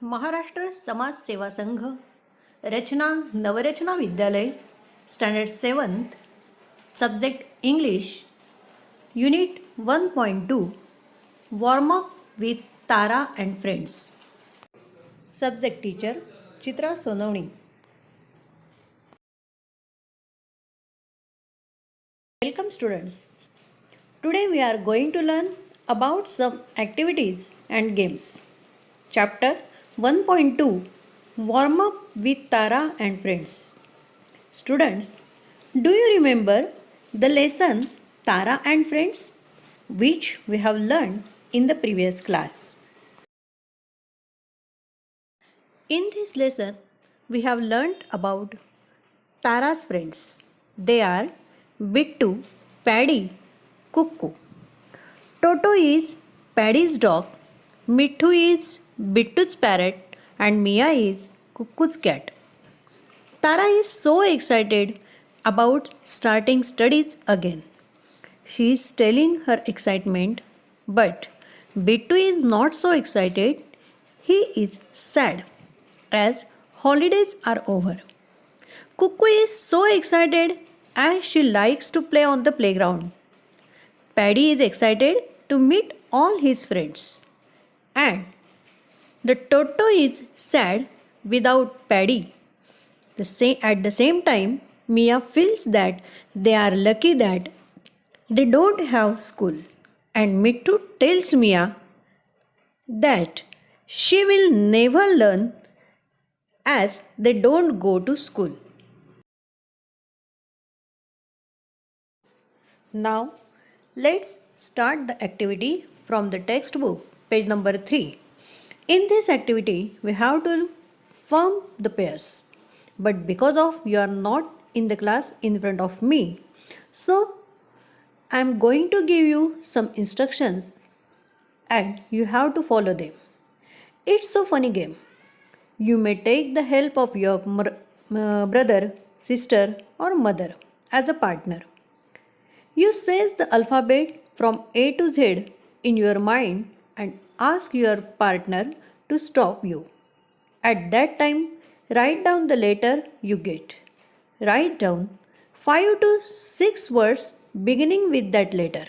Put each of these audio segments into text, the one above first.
महाराष्ट्र समाज सेवा संघ Rachana Navrachana Vidyalaya standard 7th subject English unit 1.2 warm up with Tara and friends. Subject teacher Chitra Sonawane. Welcome students. Today we are going to learn about some activities and games. Chapter 1.2 Warm up with Tara and friends. Students, do you remember the lesson Tara and friends which we have learned in the previous class? In this lesson we have learnt about Tara's friends. They are Bittu, Paddy, Cuckoo. Toto is Paddy's dog, Mittu is Bittu's parrot, and Mia is Cuckoo's cat. Tara is so excited about starting studies again. She is telling her excitement, but Bittu is not so excited. He is sad as holidays are over. Cuckoo is so excited as she likes to play on the playground. Paddy is excited to meet all his friends. And the Toto is sad without Paddy. At the same time, Mia feels that they are lucky that they don't have school. And Mittu tells Mia that she will never learn as they don't go to school. Now, let's start the activity from the textbook, page number 3. In this activity, we have to form the pairs. But because of you are not in the class in front of me, so I am going to give you some instructions and you have to follow them. It's a funny game. You may take the help of your brother, sister, or mother as a partner. You say the alphabet from A to Z in your mind and ask your partner to stop you. At that time, write down the letter you get. Write down 5 to 6 words beginning with that letter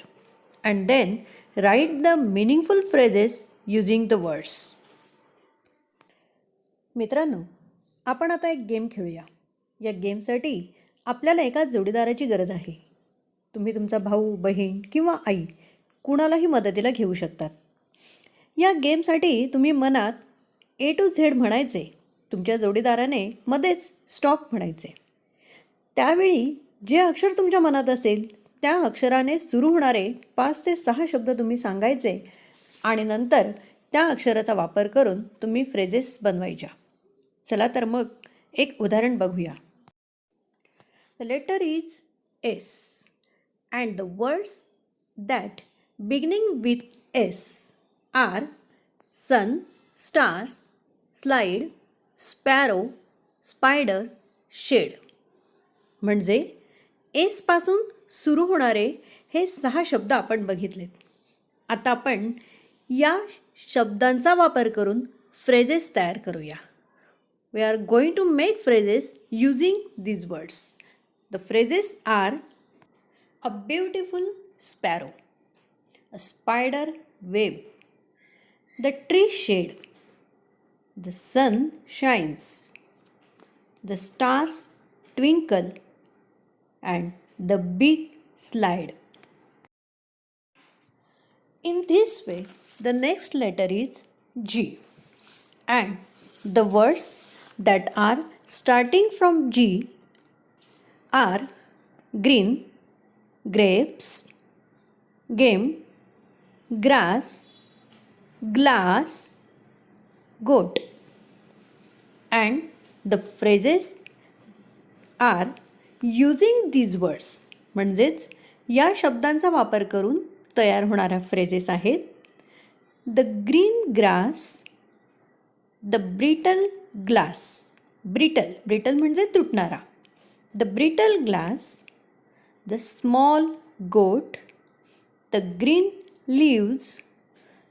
and then write the meaningful phrases using the words. मित्रांनो, आपण आता एक game खेळूया. या गेमसाठी आपल्याला एका जोडीदाराची गरज आहे. तुम्ही तुमचा भाऊ, बहीण किंवा आई कुणालाही मदतीला घेऊ शकतात. या गेमसाठी तुम्ही मनात A to Z म्हणायचे. तुमच्या जोडीदाराने मध्येच स्टॉप म्हणायचे. त्यावेळी जे अक्षर तुमच्या मनात असेल त्या अक्षराने सुरू होणारे 5 ते 6 शब्द तुम्ही सांगायचे आणि नंतर त्या अक्षराचा वापर करून तुम्ही फ्रेजेस बनवायच्या. चला तर मग एक उदाहरण बघूया. The letter is S. And the words that beginning with S are sun, stars, slide, sparrow, spider, shade. म्हणजे एस पासून सुरू होणारे हे 6 शब्द आपण बघितलेत. आता आपण या शब्दांचा वापर करून फ्रेजेस तयार करूया. We are going to make phrases using these words. The phrases are a beautiful sparrow, a spider web, the tree shade, the sun shines, the stars twinkle, and the big slide. In this way, the next letter is G, and the words that are starting from G are green, grapes, game, grass, glass, goat. And the phrases are using these words. म्हणजेच या शब्दांचा वापर करून तयार होणाऱ्या phrases आहेत. The green grass, the brittle glass. Brittle म्हणजे तुटणारा. The brittle glass, the small goat, the green leaves,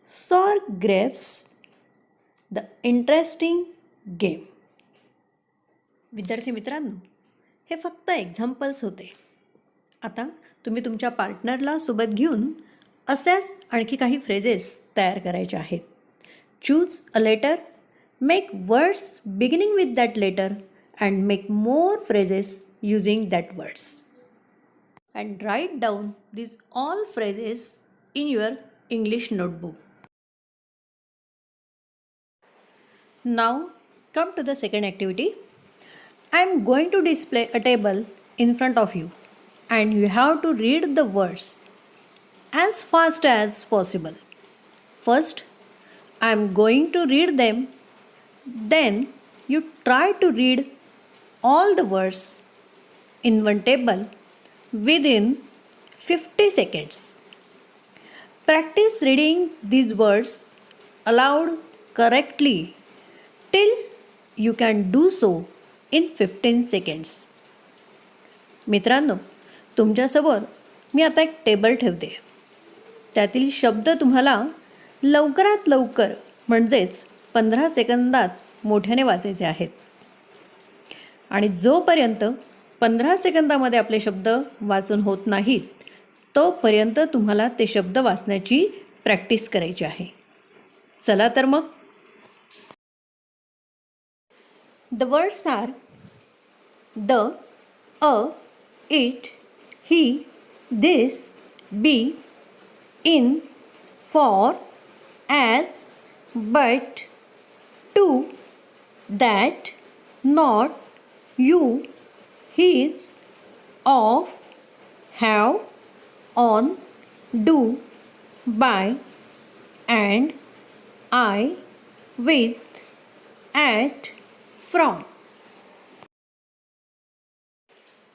sour grapes, the interesting game. विद्यार्थी मित्रांनो, हे फक्त एक्झाम्पल्स होते. आता तुम्ही तुमच्या पार्टनरला सोबत घेऊन असेच आणखी काही फ्रेजेस तयार करायचे आहेत. Choose a letter, make words beginning with that letter and make more phrases using that words. And write down these all phrases in your English notebook. Now come to the second activity. I am going to display a table in front of you and you have to read the words as fast as possible. First, I am going to read them. Then you try to read all the words in one table within 50 seconds. Practice reading these words aloud correctly till you can do so in 15 seconds. मित्रांनो, तुमच्यासमोर मी आता एक table ठेवते. त्यातील शब्द तुम्हाला लवकरात लवकर म्हणजेच 15 सेकंदात मोठ्याने वाचायचे आहेत. आणि जोपर्यंत 15 सेकंदामध्ये आपले शब्द वाचून होत नाहीत तोपर्यंत तुम्हाला ते शब्द वाचण्याची प्रॅक्टिस करायची आहे. चला तर मग. The words are the, a, it, he, this, be, in, for, as, but, to, that, not, you, his, of, have, on, do, by, and, I, with, at, from.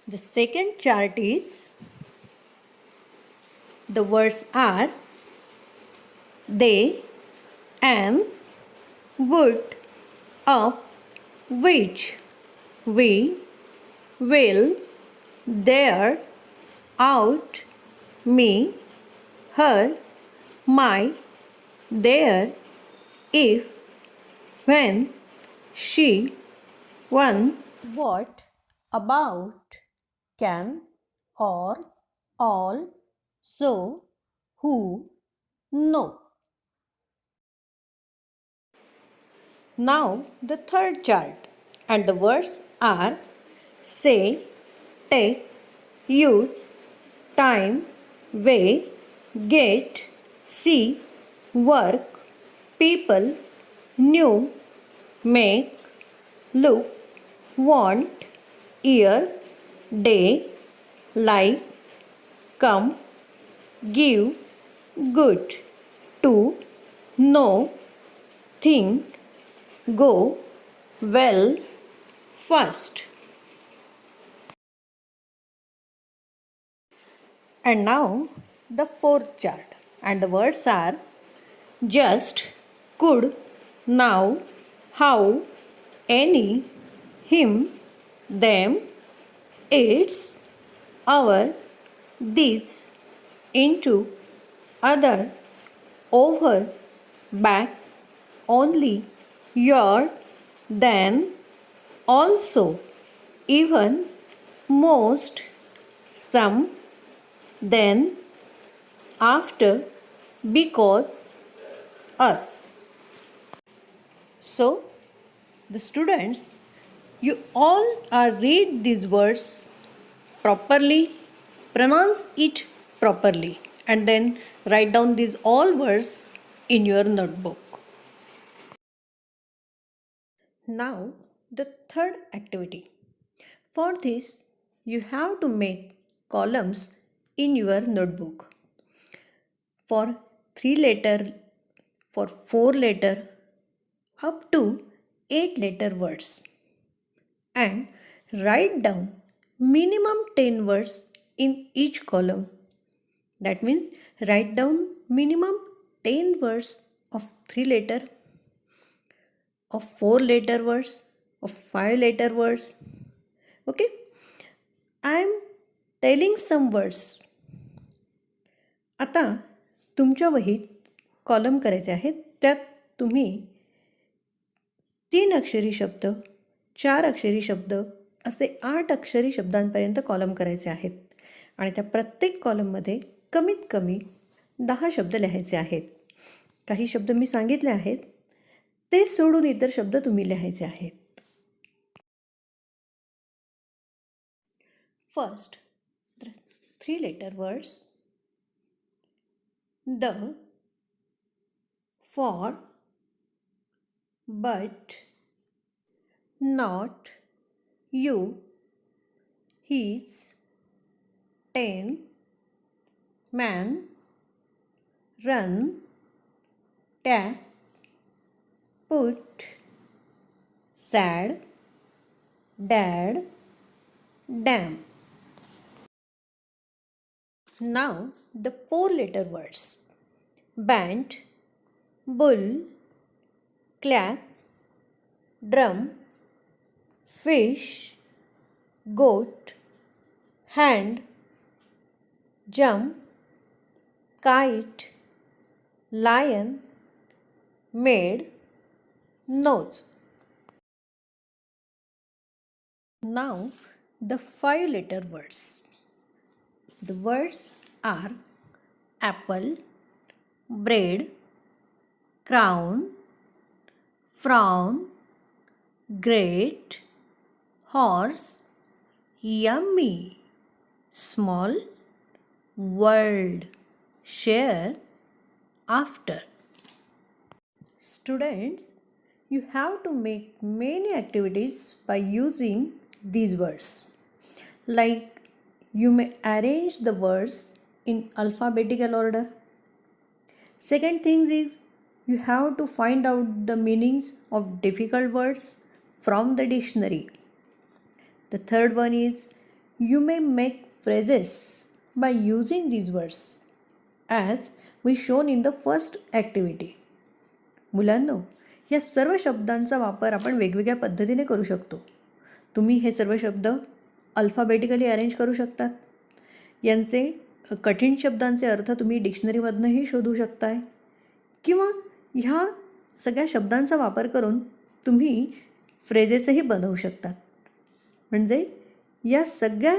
The second chart is the words are they, am, would, up, which, we, will, there, out, me, her, my, their, if, when, she, one, what, about, can, or, all, so, who, no. Now the third chart, and the words are say, take, use, time, way, get, see, work, people, new, make, look, want, year, day, like, come, give, good, to, know, think, go, well, first. And now the fourth chart, and the words are just, could, now, how, any, him, them, its, our, this, into, other, over, back, only, your, then, also, even, most, some, then, after, because, us. So, the students, you all are read these words properly, pronounce it properly, and then write down these all words in your notebook. Now, the third activity. For this, you have to make columns in your notebook. For 3 letter, for 4 letter, up to 8 letter words. And write down minimum 10 words in each column. That means write down minimum 10 words of 3 letter, of 4 letter words, of 5 letter words. Okay, I am telling some words. आता तुमच्या वहीत column करायचे आहेत. त्यात तुम्ही 3 अक्षरी शब्द, 4 अक्षरी शब्द असे 8 अक्षरी शब्दांपर्यंत कॉलम करायचे आहेत आणि त्या प्रत्येक कॉलममध्ये कमीत कमी 10 शब्द लिहायचे आहेत. काही शब्द मी सांगितले आहेत, ते सोडून इतर शब्द तुम्ही लिहायचे आहेत. First, 3 letter words. The, for, but, not, you, his, 10, man, run, tap, put, sad, dad, dam. Now the 4 letter words: band, bull, clap, drum, fish, goat, hand, jump, kite, lion, maid, nose. Now the 5 letter words. The words are apple, bread, crown, frown, great, horse, yummy, small, world, share, after. Students, you have to make many activities by using these words. Like, you may arrange the words in alphabetical order. Second thing is, you have to find out the meanings of difficult words from the dictionary. The third one is, you may make phrases by using these words as we shown in the first activity. मुलांनो, या सर्व शब्दांचा वापर आपण वेगवेगळ्या पद्धतीने करू शकतो. तुम्ही हे सर्व शब्द अल्फाबेटिकली अरेंज करू शकतात. यांचे कठीण शब्दांचे अर्थ तुम्ही डिक्शनरीमधनंही शोधू शकताय किंवा ह्या सगळ्या शब्दांचा वापर करून तुम्ही फ्रेजेसही बनवू शकतात. म्हणजे या सगळ्या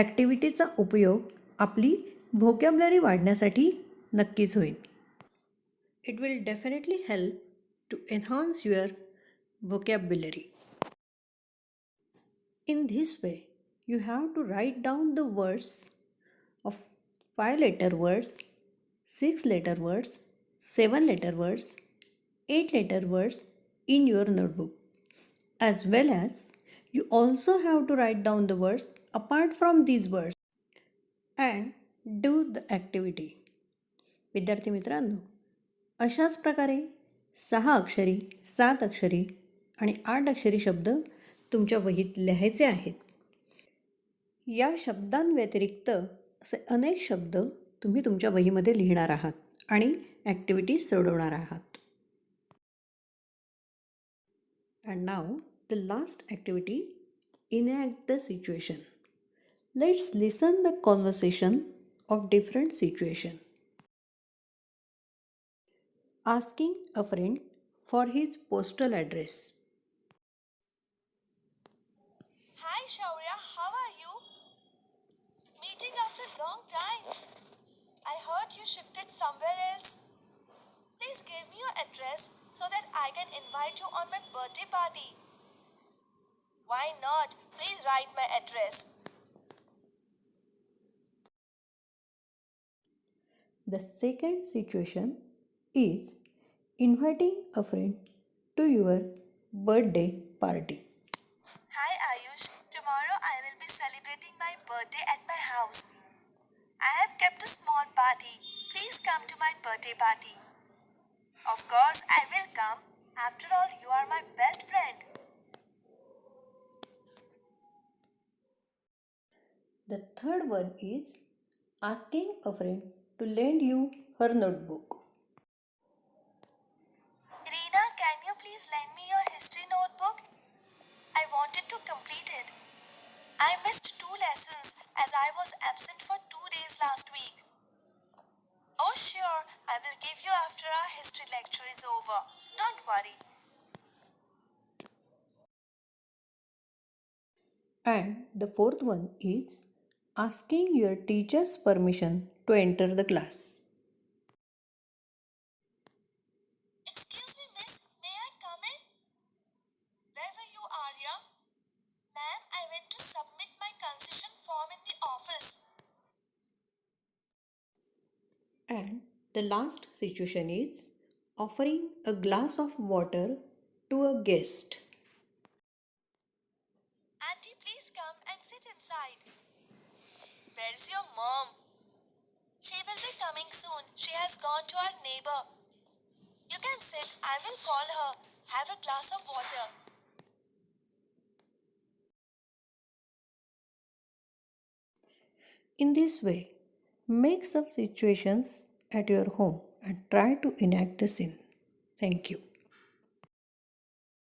ॲक्टिव्हिटीचा उपयोग आपली व्होकॅब्युलरी वाढण्यासाठी नक्कीच होईल. It will definitely help to enhance your vocabulary. In this way, you have to write down the words of 5 letter words, 6 letter words, 7 letter words, 8 letter words in your notebook. As well as you also have to write down the words apart from these words and do the activity. विद्यार्थी मित्रांनो, अशाच प्रकारे 6 अक्षरी, 7 अक्षरी आणि 8 अक्षरी शब्द तुमच्या वहीत लिहायचे आहेत. या शब्दांव्यतिरिक्त असे अनेक शब्द तुम्ही तुमच्या वहीमध्ये लिहिणार आहात आणि ॲक्टिव्हिटी सोडवणार आहात. And now the last activity, enact the situation. Let's listen the conversation of different situation. Asking a friend for his postal address. Hi Shaurya, how are you? Meeting after a long time. I heard you shifted somewhere else. Please give me your address so that I can invite you on my birthday party. Why not? Please write my address. The second situation is inviting a friend to your birthday party. Hi Ayush, tomorrow I will be celebrating my birthday at my house. I have kept a small party. Please come to my birthday party. Of course, I will come. After all, you are my best friend. The third one is asking a friend to lend you her notebook. Reena, can you please lend me your history notebook? I wanted to complete it. I missed 2 lessons as I was absent for 2 days last week. Oh sure, I will give you after our history lecture is over. Don't worry. And the fourth one is asking your teacher's permission to enter the class. Excuse me, miss, may I come in? Where were you, Arya? Ma'am, I went to submit my concession form in the office. And the last situation is offering a glass of water to a guest. Auntie, please come and sit inside. Where's your mom? She will be coming soon. She has gone to our neighbor. You can sit. I will call her. Have a glass of water. In this way, make some situations at your home and try to enact the scene. Thank you.